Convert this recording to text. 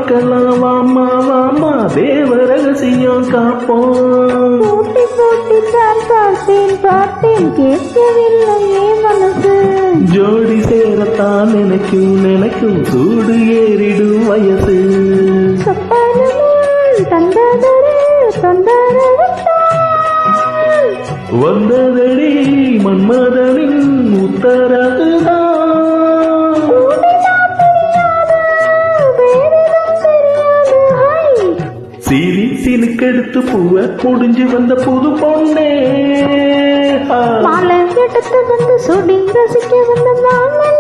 பார்க்கலாம் வாமா வாமா தேவ ரகசியம் காப்போம். போட்டி போட்டி தான் பார்த்தேன் பார்த்தேன் கேட்கவில்லையே மனசு. ஜோடி சேரத்தான் நினைக்கும் நினைக்கும் சூடு ஏறிடும் வயசு. சப்பானமும் தந்தாதரே தந்தாரவிட்டால் வந்ததடி மன்மதனின் உத்தரவுதான். சீரி சீனுக்கெடுத்து பூவ முடிஞ்சு வந்த புது பொண்ணே. மாலை எடுத்து வந்து சுடி ரசிக்க வந்த மாலை.